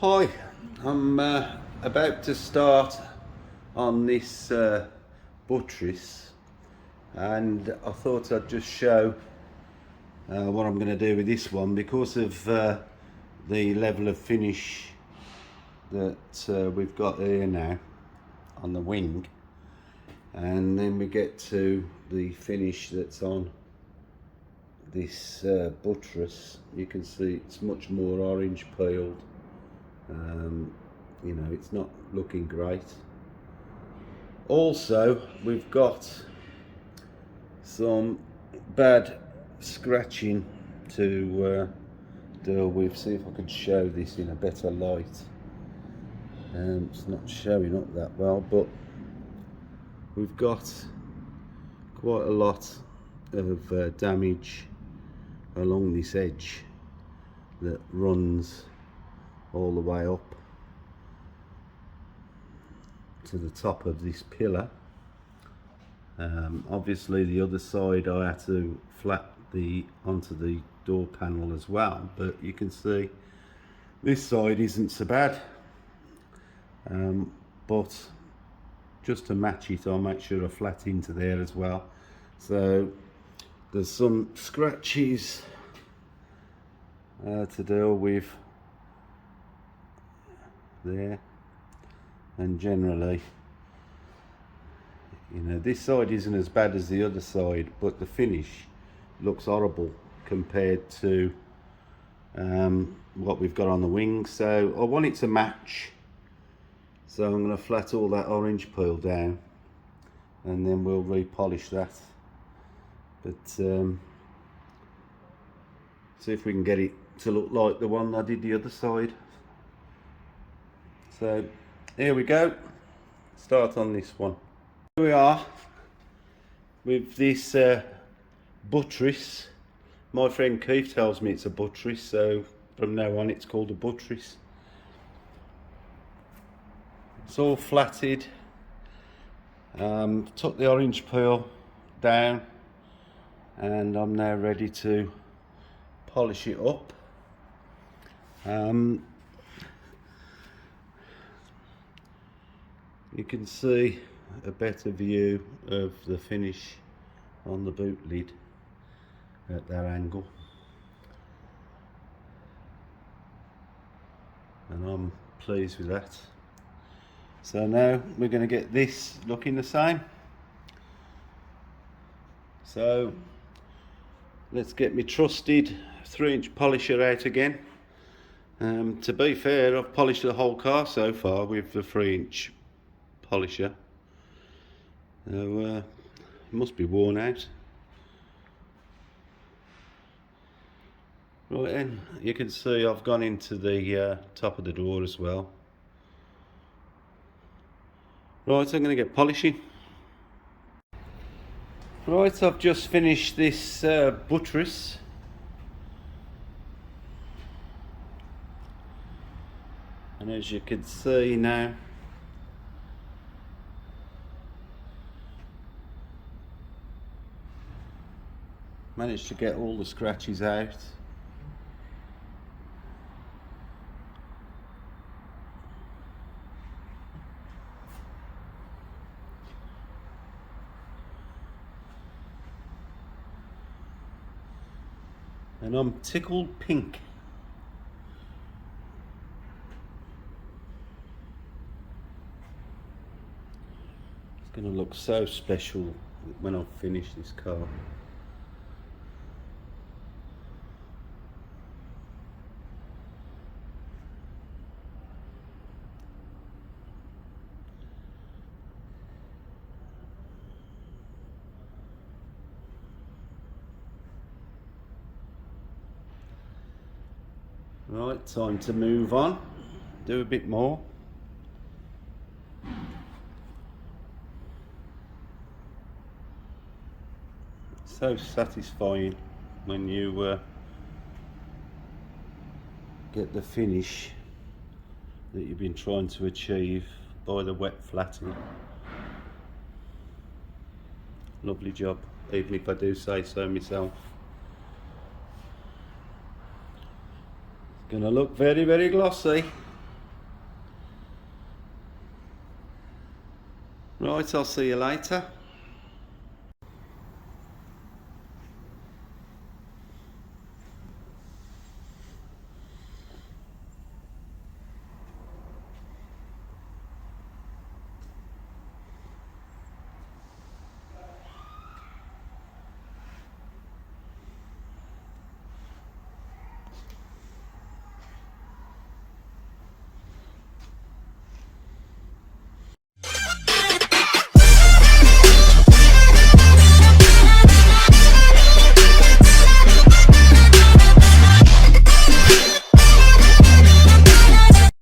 Hi, I'm about to start on this buttress, and I thought I'd just show what I'm going to do with this one because of the level of finish that we've got here now on the wing, and then we get to the finish that's on this buttress. You can see it's much more orange peeled. You know, it's not looking great. Also, we've got some bad scratching to deal with. See if I can show this in a better light. It's not showing up that well, but we've got quite a lot of damage along this edge that runs all the way up to the top of this pillar. Obviously the other side I had to flat onto the door panel as well, but you can see this side isn't so bad, but just to match it I'll make sure I flat into there as well. So there's some scratches to deal with there, and generally, you know, this side isn't as bad as the other side, but the finish looks horrible compared to what we've got on the wing. So I want it to match, so I'm going to flat all that orange peel down and then we'll repolish that. But see if we can get it to look like the one I did the other side. So here we go, start on this one. Here we are with this buttress. My friend Keith tells me it's a buttress, so from now on it's called a buttress. It's all flatted. Took the orange peel down and I'm now ready to polish it up. You can see a better view of the finish on the boot lid at that angle, and I'm pleased with that. So now we're going to get this looking the same. So let's get my trusted 3-inch polisher out again. To be fair, I've polished the whole car so far with the 3-inch polisher. So it must be worn out. Right then, you can see I've gone into the top of the door as well. Right, so I'm going to get polishing. Right, I've just finished this buttress. And as you can see now, managed to get all the scratches out. And I'm tickled pink. It's going to look so special when I've finished this car. Right, time to move on, do a bit more. So satisfying when you get the finish that you've been trying to achieve by the wet flatting. Lovely job, even if I do say so myself. It's going to look very, very glossy. Right, I'll see you later.